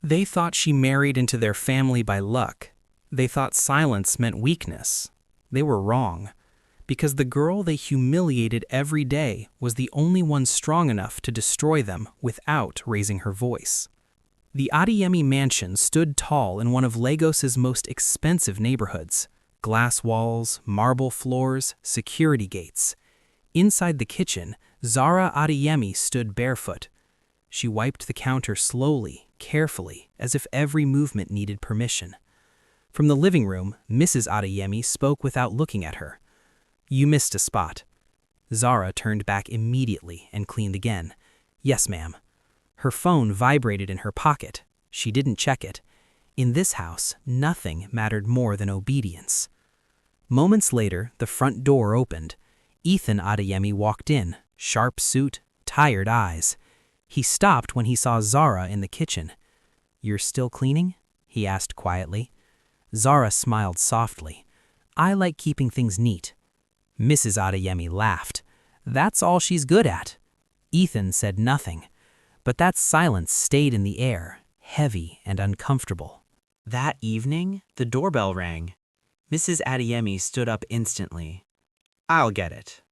They thought she married into their family by luck. They thought silence meant weakness. They were wrong, because the girl they humiliated every day was the only one strong enough to destroy them without raising her voice. The Adeyemi mansion stood tall in one of Lagos's most expensive neighborhoods. Glass walls, marble floors, security gates. Inside the kitchen, Zara Adeyemi stood barefoot. She wiped the counter slowly, carefully, as if every movement needed permission. From the living room, Mrs. Adeyemi spoke without looking at her. "You missed a spot." Zara turned back immediately and cleaned again. "Yes, ma'am." Her phone vibrated in her pocket. She didn't check it. In this house, nothing mattered more than obedience. Moments later, the front door opened. Ethan Adeyemi walked in, sharp suit, tired eyes. He stopped when he saw Zara in the kitchen. "You're still cleaning?" he asked quietly. Zara smiled softly. "I like keeping things neat." Mrs. Adeyemi laughed. "That's all she's good at." Ethan said nothing, but that silence stayed in the air, heavy and uncomfortable. That evening, the doorbell rang. Mrs. Adeyemi stood up instantly. "I'll get it."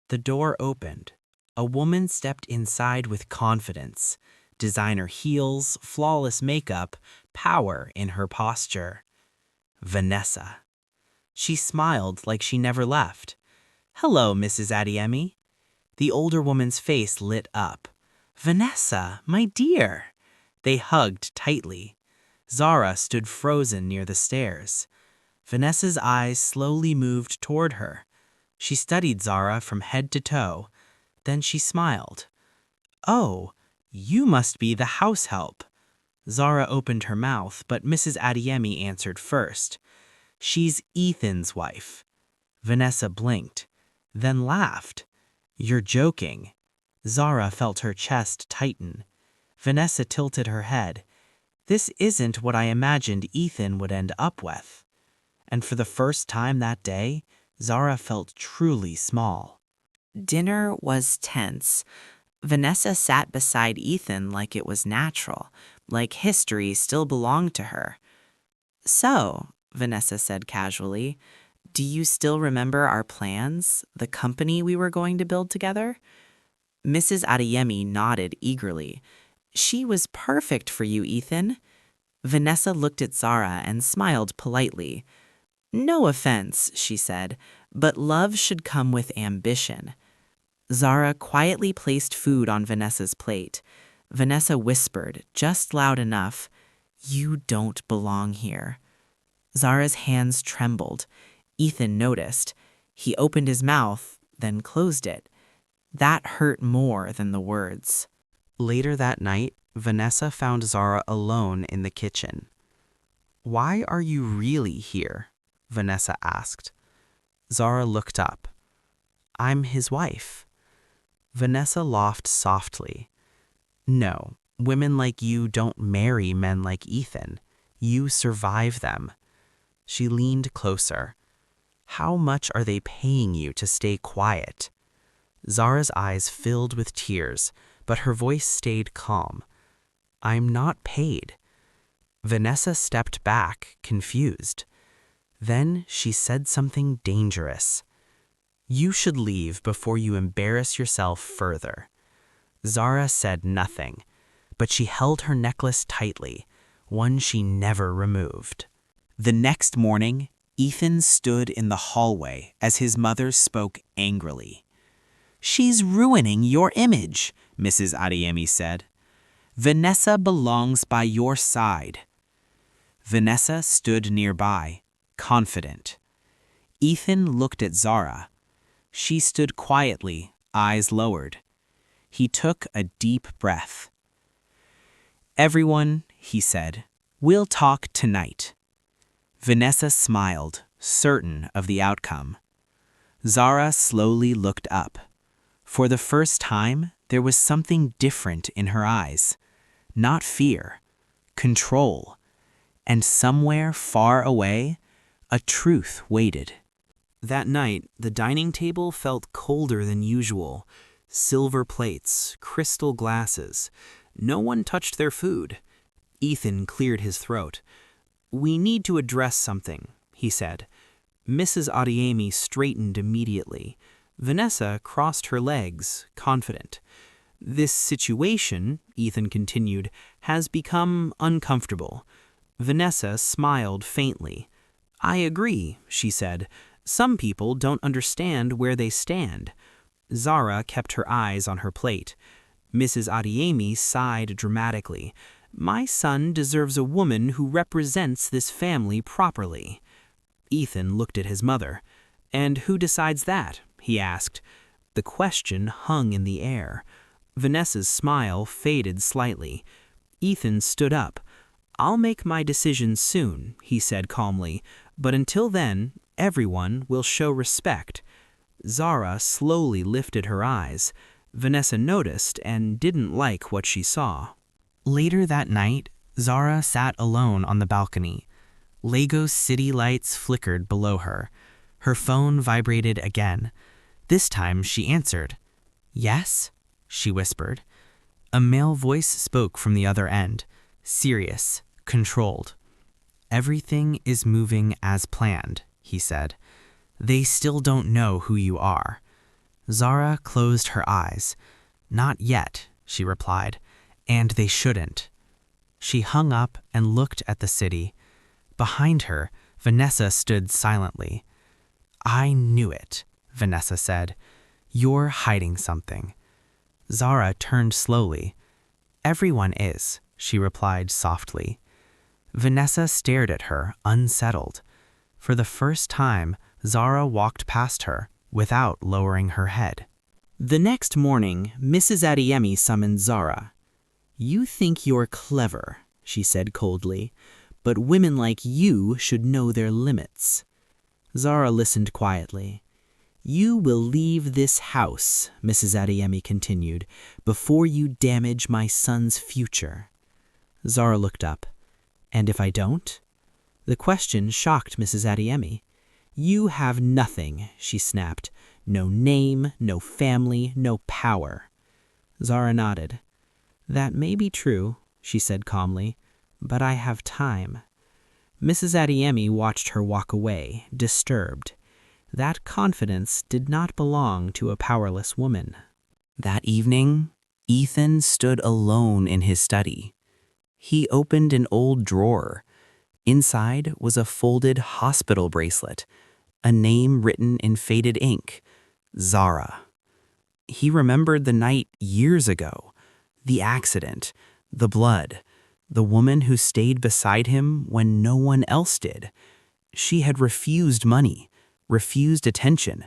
The door opened. A woman stepped inside with confidence. Designer heels, flawless makeup, power in her posture. Vanessa. She smiled like she never left. "Hello, Mrs. Adeyemi." The older woman's face lit up. "Vanessa, my dear." They hugged tightly. Zara stood frozen near the stairs. Vanessa's eyes slowly moved toward her. She studied Zara from head to toe. Then she smiled. "Oh, you must be the house help." Zara opened her mouth, but Mrs. Adeyemi answered first. "She's Ethan's wife." Vanessa blinked, then laughed. "You're joking." Zara felt her chest tighten. Vanessa tilted her head. "This isn't what I imagined Ethan would end up with." And for the first time that day, Zara felt truly small. Dinner was tense. Vanessa sat beside Ethan like it was natural, like history still belonged to her. "So," Vanessa said casually, "do you still remember our plans, the company we were going to build together?" Mrs. Adeyemi nodded eagerly. "She was perfect for you, Ethan." Vanessa looked at Zara and smiled politely. "No offense," she said, "but love should come with ambition." Zara quietly placed food on Vanessa's plate. Vanessa whispered, just loud enough, "You don't belong here." Zara's hands trembled. Ethan noticed. He opened his mouth, then closed it. That hurt more than the words. Later that night, Vanessa found Zara alone in the kitchen. "Why are you really here?" Vanessa asked. Zara looked up. "I'm his wife." Vanessa laughed softly. "No, women like you don't marry men like Ethan. You survive them." She leaned closer. "How much are they paying you to stay quiet?" Zara's eyes filled with tears, but her voice stayed calm. "I'm not paid." Vanessa stepped back, confused. Then she said something dangerous. "You should leave before you embarrass yourself further." Zara said nothing, but she held her necklace tightly, one she never removed. The next morning, Ethan stood in the hallway as his mother spoke angrily. "She's ruining your image," Mrs. Adeyemi said. "Vanessa belongs by your side." Vanessa stood nearby, confident. Ethan looked at Zara. She stood quietly, eyes lowered. He took a deep breath. "Everyone," he said, "we'll talk tonight." Vanessa smiled, certain of the outcome. Zara slowly looked up. For the first time, there was something different in her eyes. Not fear, control. And somewhere far away, a truth waited. That night, the dining table felt colder than usual. Silver plates, crystal glasses. No one touched their food. Ethan cleared his throat. "We need to address something," he said. Mrs. Adiemi straightened immediately. Vanessa crossed her legs, confident. "This situation," Ethan continued, "has become uncomfortable." Vanessa smiled faintly. "I agree," she said. "Some people don't understand where they stand." Zara kept her eyes on her plate. Mrs. Adiemi sighed dramatically. "My son deserves a woman who represents this family properly." Ethan looked at his mother. "And who decides that?" he asked. The question hung in the air. Vanessa's smile faded slightly. Ethan stood up. "I'll make my decision soon," he said calmly, "but until then, everyone will show respect." Zara slowly lifted her eyes. Vanessa noticed and didn't like what she saw. Later that night, Zara sat alone on the balcony. Lagos city lights flickered below her. Her phone vibrated again. This time she answered. "Yes?" she whispered. A male voice spoke from the other end, serious, controlled. "Everything is moving as planned," he said. "They still don't know who you are." Zara closed her eyes. "Not yet," she replied, "and they shouldn't." She hung up and looked at the city. Behind her, Vanessa stood silently. "I knew it," Vanessa said. "You're hiding something." Zara turned slowly. "Everyone is," she replied softly. Vanessa stared at her, unsettled. For the first time, Zara walked past her, without lowering her head. The next morning, Mrs. Adiemi summoned Zara. "You think you're clever," she said coldly, "but women like you should know their limits." Zara listened quietly. "You will leave this house," Mrs. Adiemi continued, "before you damage my son's future." Zara looked up. "And if I don't?" The question shocked Mrs. Adiemi. "You have nothing," she snapped. "No name, no family, no power." Zara nodded. "That may be true," she said calmly, "but I have time." Mrs. Adiemi watched her walk away, disturbed. That confidence did not belong to a powerless woman. That evening, Ethan stood alone in his study. He opened an old drawer. Inside was a folded hospital bracelet, a name written in faded ink, Zara. He remembered the night years ago, the accident, the blood, the woman who stayed beside him when no one else did. She had refused money, refused attention,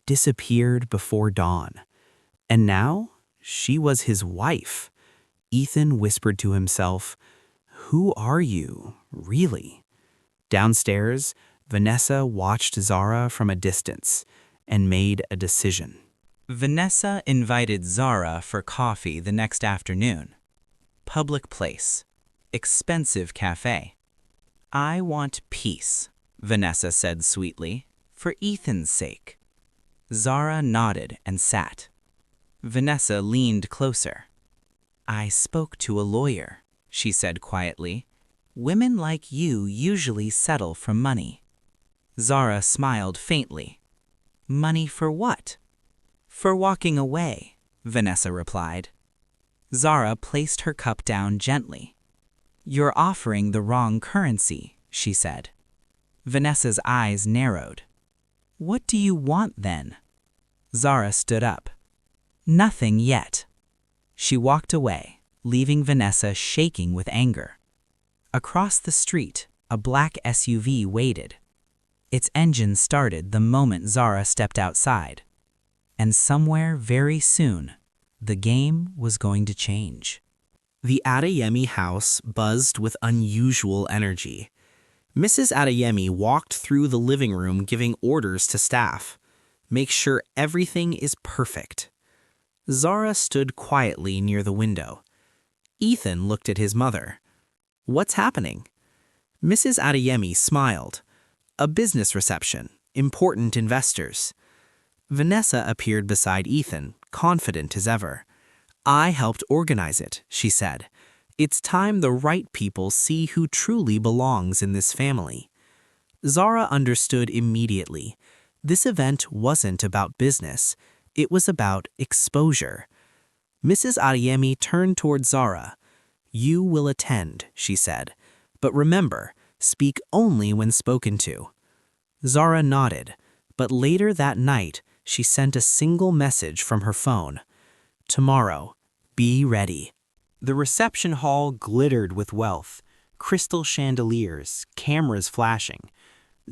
disappeared before dawn. And now she was his wife. Ethan whispered to himself, "Who are you, really?" Downstairs, Vanessa watched Zara from a distance and made a decision. Vanessa invited Zara for coffee the next afternoon. Public place. Expensive cafe. "I want peace," Vanessa said sweetly, "for Ethan's sake." Zara nodded and sat. Vanessa leaned closer. "I spoke to a lawyer," she said quietly. "Women like you usually settle for money." Zara smiled faintly. "Money for what?" "For walking away," Vanessa replied. Zara placed her cup down gently. "You're offering the wrong currency," she said. Vanessa's eyes narrowed. "What do you want then?" Zara stood up. "Nothing yet." She walked away, leaving Vanessa shaking with anger. Across the street, a black SUV waited. Its engine started the moment Zara stepped outside. And somewhere very soon, the game was going to change. The Adeyemi house buzzed with unusual energy. Mrs. Adeyemi walked through the living room giving orders to staff. "Make sure everything is perfect." Zara stood quietly near the window. Ethan looked at his mother. "What's happening?" Mrs. Adeyemi smiled. "A business reception. Important investors." Vanessa appeared beside Ethan, confident as ever. "I helped organize it," she said. It's time the right people see who truly belongs in this family. Zara understood immediately. This event wasn't about business. It was about exposure. Mrs. Adeyemi turned toward Zara. "You will attend," she said. "But remember, speak only when spoken to." Zara nodded, but later that night, she sent a single message from her phone. "Tomorrow, be ready." The reception hall glittered with wealth, crystal chandeliers, cameras flashing.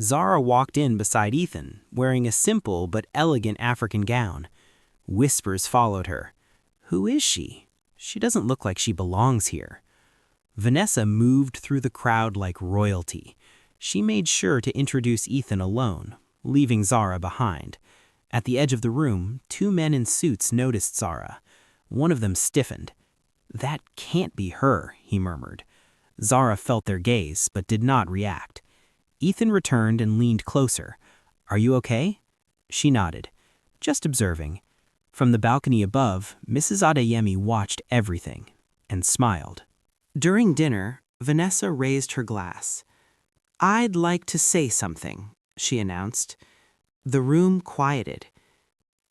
Zara walked in beside Ethan, wearing a simple but elegant African gown. Whispers followed her. "Who is she? She doesn't look like she belongs here." Vanessa moved through the crowd like royalty. She made sure to introduce Ethan alone, leaving Zara behind. At the edge of the room, two men in suits noticed Zara. One of them stiffened. "That can't be her," he murmured. Zara felt their gaze, but did not react. Ethan returned and leaned closer. "Are you okay?" She nodded. "Just observing." From the balcony above, Mrs. Adeyemi watched everything and smiled. During dinner, Vanessa raised her glass. "I'd like to say something," she announced. The room quieted.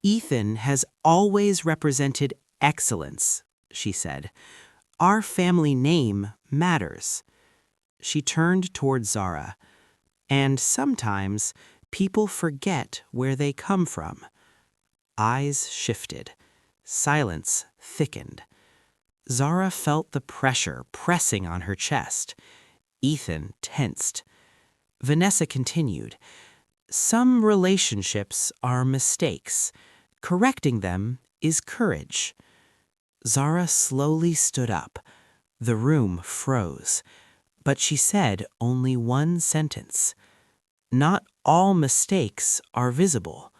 "Ethan has always represented excellence," she said. "Our family name matters." She turned toward Zara. "And sometimes people forget where they come from." Eyes shifted. Silence thickened. Zara felt the pressure pressing on her chest. Ethan tensed. Vanessa continued. "Some relationships are mistakes. Correcting them is courage." Zara slowly stood up. The room froze. But she said only one sentence. "Not all mistakes are visible."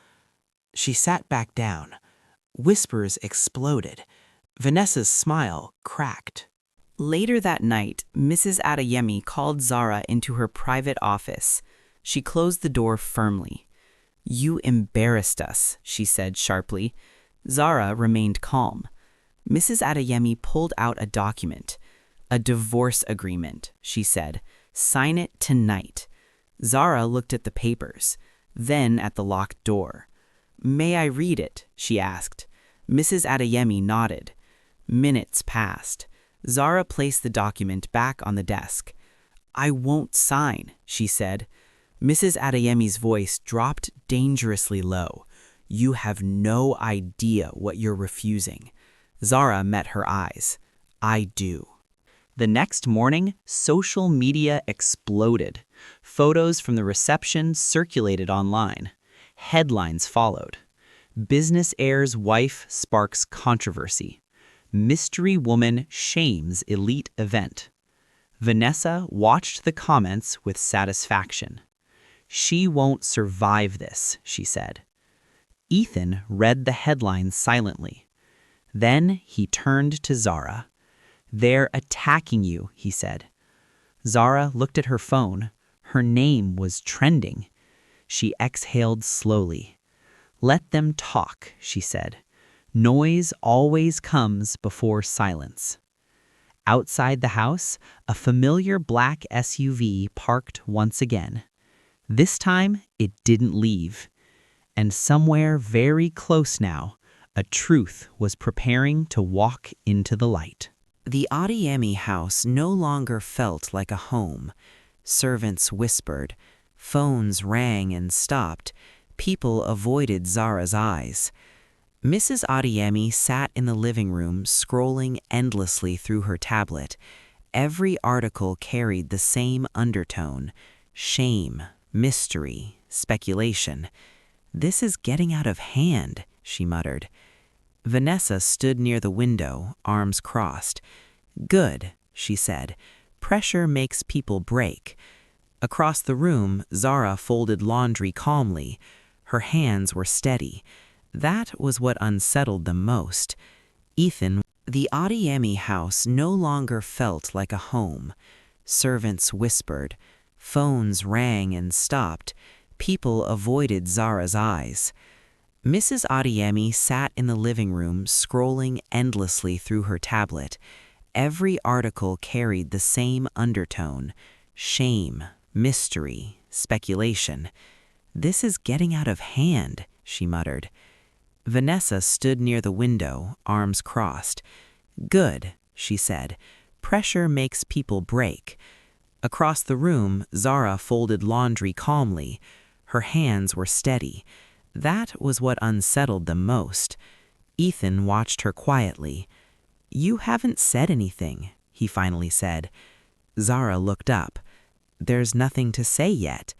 She sat back down. Whispers exploded. Vanessa's smile cracked. Later that night, Mrs. Adeyemi called Zara into her private office. She closed the door firmly. "You embarrassed us," she said sharply. Zara remained calm. Mrs. Adeyemi pulled out a document. "A divorce agreement," she said. "Sign it tonight." Zara looked at the papers, then at the locked door. "May I read it?" she asked. Mrs. Adeyemi nodded. Minutes passed. Zara placed the document back on the desk. "I won't sign," she said. Mrs. Adeyemi's voice dropped dangerously low. "You have no idea what you're refusing." Zara met her eyes. "I do." The next morning, social media exploded. Photos from the reception circulated online. Headlines followed. "Business heir's wife sparks controversy." "Mystery woman shames elite event." Vanessa watched the comments with satisfaction. "She won't survive this," she said. Ethan read the headlines silently. Then he turned to Zara. "They're attacking you," he said. Zara looked at her phone. Her name was trending. She exhaled slowly. "Let them talk," she said. "Noise always comes before silence." Outside the house, a familiar black SUV parked once again. This time, it didn't leave. And somewhere very close now, a truth was preparing to walk into the light. The Adeyemi house no longer felt like a home. Servants whispered. Phones rang and stopped. People avoided Zara's eyes. Mrs. Adeyemi sat in the living room, scrolling endlessly through her tablet. Every article carried the same undertone: shame, mystery, speculation. "This is getting out of hand," she muttered. Vanessa stood near the window, arms crossed. "Good," she said. "Pressure makes people break." Across the room, Zara folded laundry calmly. Her hands were steady. That was what unsettled them most. Ethan, the Adeyemi house no longer felt like a home. Servants whispered. Phones rang and stopped. People avoided Zara's eyes. Mrs. Adeyemi sat in the living room, scrolling endlessly through her tablet. Every article carried the same undertone: shame, mystery, speculation. "This is getting out of hand," she muttered. Vanessa stood near the window, arms crossed. "Good," she said. "Pressure makes people break." Across the room, Zara folded laundry calmly. Her hands were steady. That was what unsettled them most. Ethan watched her quietly. "You haven't said anything," he finally said. Zara looked up. "There's nothing to say yet."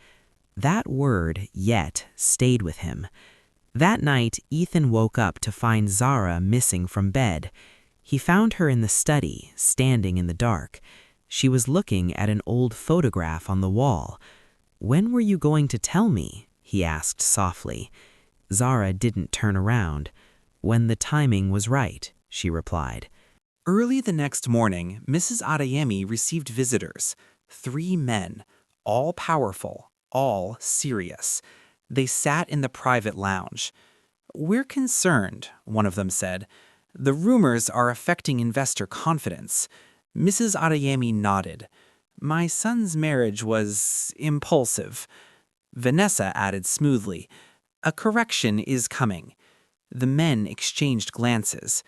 That word, yet, stayed with him. That night, Ethan woke up to find Zara missing from bed. He found her in the study, standing in the dark. She was looking at an old photograph on the wall. "When were you going to tell me?" he asked softly. Zara didn't turn around. "When the timing was right," she replied. Early the next morning, Mrs. Adeyemi received visitors, 3 men, all powerful, all serious. They sat in the private lounge. "We're concerned," one of them said. "The rumors are affecting investor confidence." Mrs. Adeyemi nodded. "My son's marriage was impulsive." Vanessa added smoothly, "A correction is coming." The men exchanged glances.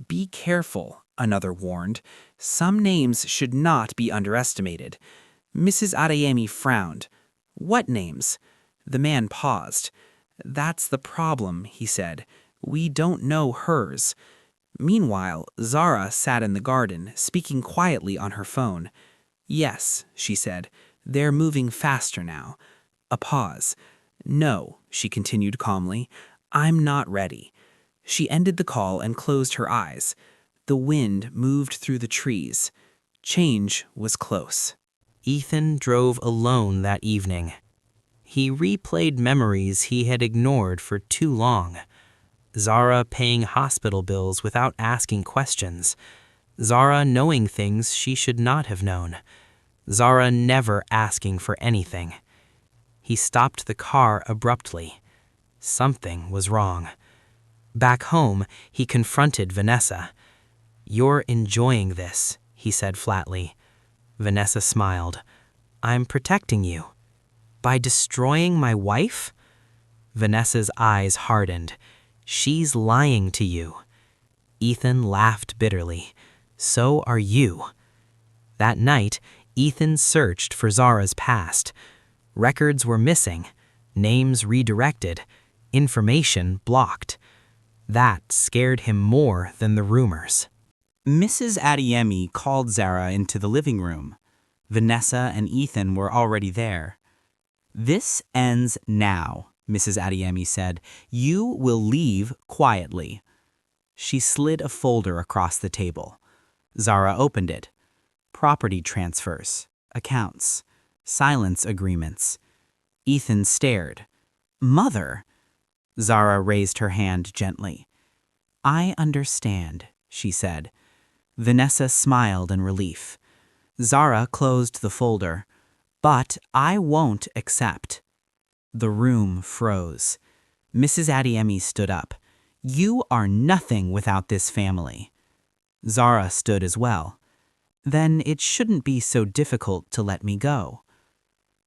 "Be careful," another warned. "Some names should not be underestimated." Mrs. Adeyemi frowned. "What names?" The man paused. "That's the problem," he said. "We don't know hers." Meanwhile, Zara sat in the garden, speaking quietly on her phone. "Yes," she said, "they're moving faster now." A pause. "No," she continued calmly, "I'm not ready." She ended the call and closed her eyes. The wind moved through the trees. Change was close. Ethan drove alone that evening. He replayed memories he had ignored for too long. Zara paying hospital bills without asking questions. Zara knowing things she should not have known. Zara never asking for anything. He stopped the car abruptly. Something was wrong. Back home, he confronted Vanessa. "You're enjoying this," he said flatly. Vanessa smiled. "I'm protecting you." "By destroying my wife?" Vanessa's eyes hardened. "She's lying to you." Ethan laughed bitterly. "So are you." That night, Ethan searched for Zara's past. Records were missing, names redirected, information blocked. That scared him more than the rumors. Mrs. Adeyemi called Zara into the living room. Vanessa and Ethan were already there. "This ends now," Mrs. Adeyemi said. "You will leave quietly." She slid a folder across the table. Zara opened it. Property transfers, accounts, silence agreements. Ethan stared. "Mother!" Zara raised her hand gently. "I understand," she said. Vanessa smiled in relief. Zara closed the folder. "But I won't accept." The room froze. Mrs. Adeyemi stood up. "You are nothing without this family." Zara stood as well. "Then it shouldn't be so difficult to let me go."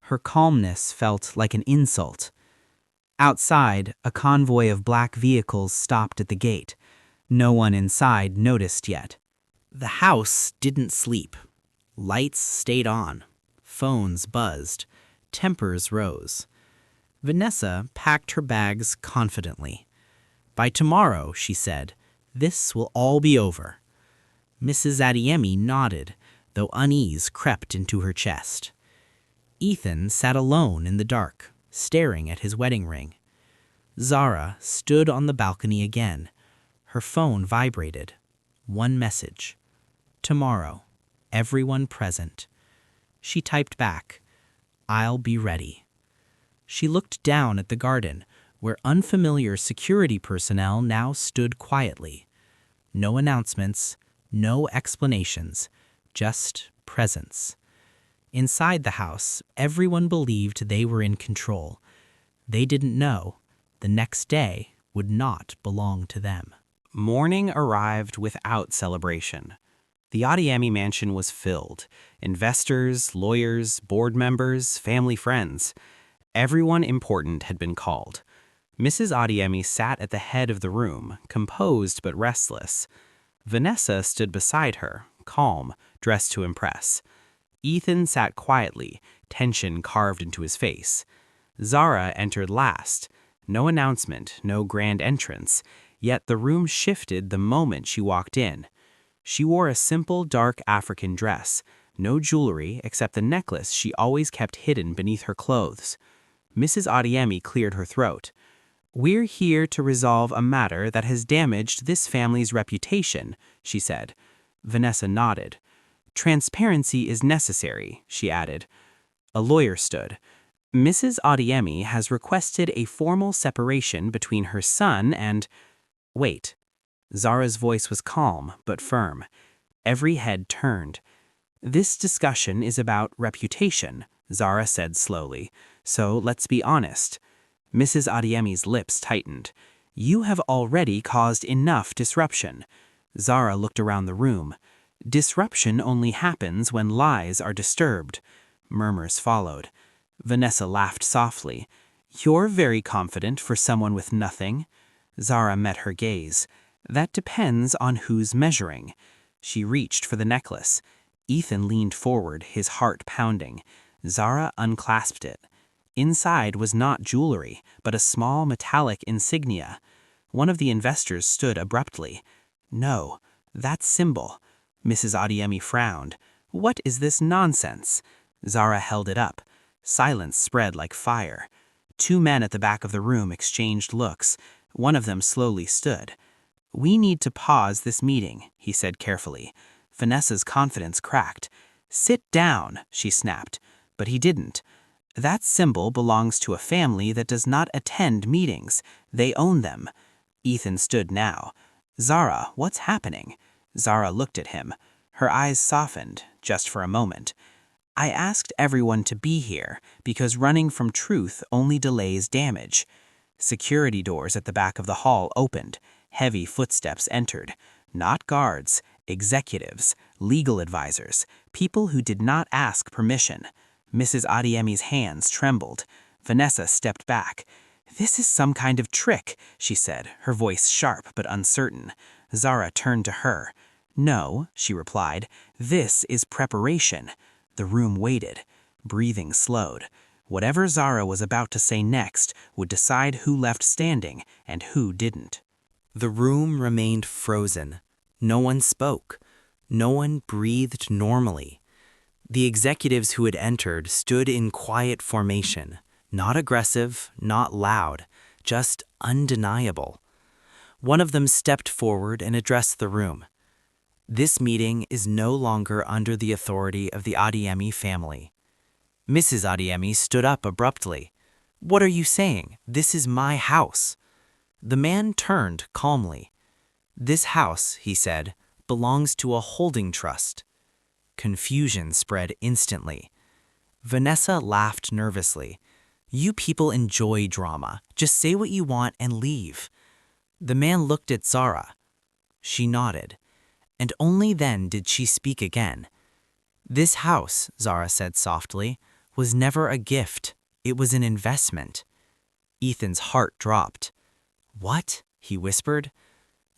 Her calmness felt like an insult. Outside, a convoy of black vehicles stopped at the gate. No one inside noticed yet. The house didn't sleep. Lights stayed on. Phones buzzed. Tempers rose. Vanessa packed her bags confidently. "By tomorrow," she said, "this will all be over." Mrs. Adeyemi nodded, though unease crept into her chest. Ethan sat alone in the dark, staring at his wedding ring. Zara stood on the balcony again. Her phone vibrated. One message. "Tomorrow. Everyone present." She typed back, "I'll be ready." She looked down at the garden, where unfamiliar security personnel now stood quietly. No announcements, no explanations, just presence. Inside the house, everyone believed they were in control. They didn't know. The next day would not belong to them. Morning arrived without celebration. The Adiemi mansion was filled. Investors, lawyers, board members, family friends. Everyone important had been called. Mrs. Adiemi sat at the head of the room, composed but restless. Vanessa stood beside her, calm, dressed to impress. Ethan sat quietly, tension carved into his face. Zara entered last. No announcement, no grand entrance, yet the room shifted the moment she walked in. She wore a simple dark African dress, no jewelry except the necklace she always kept hidden beneath her clothes. Mrs. Adiemi cleared her throat. "We're here to resolve a matter that has damaged this family's reputation," she said. Vanessa nodded. "Transparency is necessary," she added. A lawyer stood. "Mrs. Adiemi has requested a formal separation between her son and—" "Wait." Zara's voice was calm but firm. Every head turned. "This discussion is about reputation," Zara said slowly. "So let's be honest." Mrs. Adiemi's lips tightened. "You have already caused enough disruption." Zara looked around the room. "Disruption only happens when lies are disturbed." Murmurs followed. Vanessa laughed softly. "You're very confident for someone with nothing." Zara met her gaze. "That depends on who's measuring." She reached for the necklace. Ethan leaned forward, his heart pounding. Zara unclasped it. Inside was not jewelry, but a small metallic insignia. One of the investors stood abruptly. "No, that symbol." Mrs. Adiemi frowned. "What is this nonsense?" Zara held it up. Silence spread like fire. Two men at the back of the room exchanged looks. One of them slowly stood. "We need to pause this meeting," he said carefully. Vanessa's confidence cracked. "Sit down," she snapped. But he didn't. "That symbol belongs to a family that does not attend meetings. They own them." Ethan stood now. "Zara, what's happening?" Zara looked at him. Her eyes softened, just for a moment. "I asked everyone to be here because running from truth only delays damage." Security doors at the back of the hall opened. Heavy footsteps entered. Not guards, executives, legal advisors, people who did not ask permission. Mrs. Adiemi's hands trembled. Vanessa stepped back. "This is some kind of trick," she said, her voice sharp but uncertain. Zara turned to her. "No," she replied, "this is preparation." The room waited. Breathing slowed. Whatever Zara was about to say next would decide who left standing and who didn't. The room remained frozen. No one spoke. No one breathed normally. The executives who had entered stood in quiet formation, not aggressive, not loud, just undeniable. One of them stepped forward and addressed the room. "This meeting is no longer under the authority of the Adiemi family." Mrs. Adiemi stood up abruptly. "What are you saying? This is my house." The man turned calmly. "This house," he said, "belongs to a holding trust." Confusion spread instantly. Vanessa laughed nervously. "You people enjoy drama. Just say what you want and leave." The man looked at Zara. She nodded. And only then did she speak again. "This house," Zara said softly, "was never a gift. It was an investment." Ethan's heart dropped. "What?" he whispered.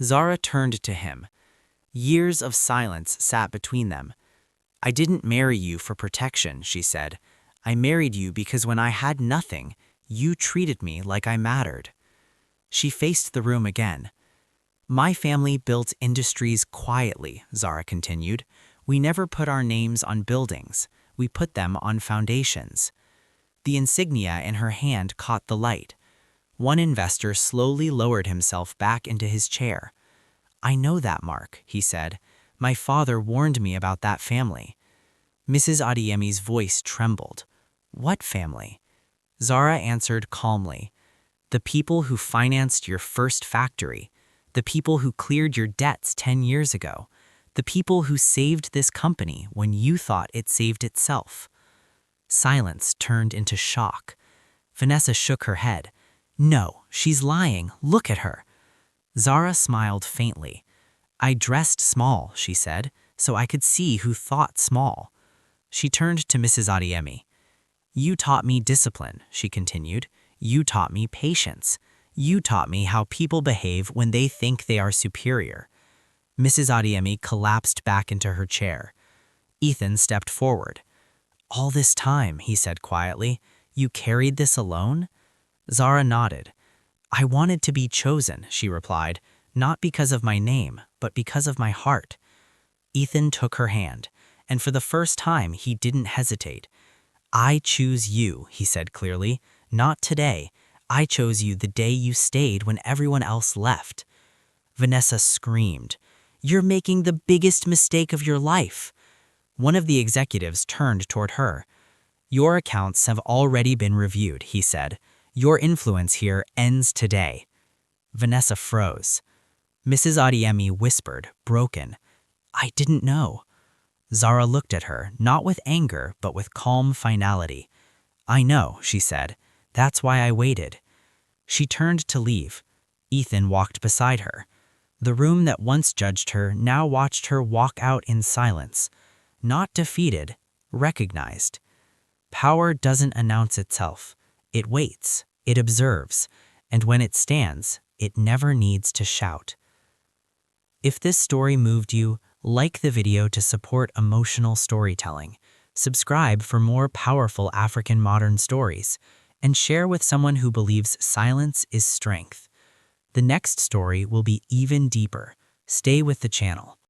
Zara turned to him. Years of silence sat between them. "I didn't marry you for protection," she said. "I married you because when I had nothing, you treated me like I mattered." She faced the room again. "My family built industries quietly," Zara continued. "We never put our names on buildings. We put them on foundations." The insignia in her hand caught the light. One investor slowly lowered himself back into his chair. "I know that mark," he said. "My father warned me about that family." Mrs. Adiemi's voice trembled. "What family?" Zara answered calmly. "The people who financed your first factory. The people who cleared your debts 10 years ago. The people who saved this company when you thought it saved itself." Silence turned into shock. Vanessa shook her head. "No, she's lying. Look at her." Zara smiled faintly. "I dressed small," she said. so I could see who thought small. She turned to Mrs. Adiemi. You taught me discipline, she continued. You taught me patience. You taught me how people behave when they think they are superior. Mrs. Adiemi collapsed back into her chair. Ethan stepped forward. All this time, he said quietly, you carried this alone? Zara nodded. I wanted to be chosen, she replied, not because of my name, but because of my heart. Ethan took her hand, and for the first time he didn't hesitate. I choose you, he said clearly, not today. I chose you the day you stayed when everyone else left. Vanessa screamed. You're making the biggest mistake of your life. One of the executives turned toward her. Your accounts have already been reviewed, he said. Your influence here ends today. Vanessa froze. Mrs. Adiemi whispered, broken. I didn't know. Zara looked at her, not with anger, but with calm finality. I know, she said. That's why I waited. She turned to leave. Ethan walked beside her. The room that once judged her now watched her walk out in silence. Not defeated, recognized. Power doesn't announce itself. It waits, it observes, and when it stands, it never needs to shout. If this story moved you, like the video to support emotional storytelling, subscribe for more powerful African modern stories, and share with someone who believes silence is strength. The next story will be even deeper. Stay with the channel.